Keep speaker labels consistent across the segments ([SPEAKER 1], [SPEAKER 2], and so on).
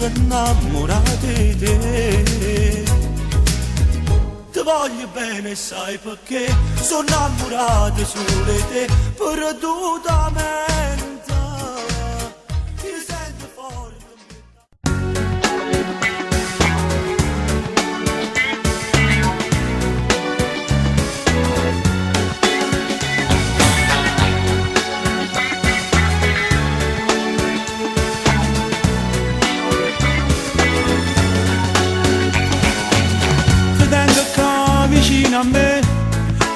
[SPEAKER 1] sono innamorata di te. Ti voglio bene, sai perché sono innamorato solo di te, perdutamente. Ti sento forte. Vicino a me,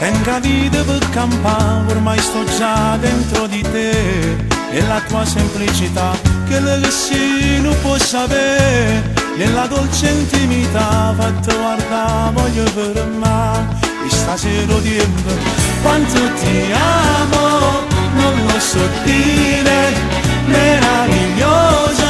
[SPEAKER 1] tenga vita per campare, ormai sto già dentro di te. E la tua semplicità, che l'avessi non può sapere, e la dolce intimità, fatta guardare, voglio per me. E stasera tempo, quanto ti amo, non lo so dire, meravigliosa.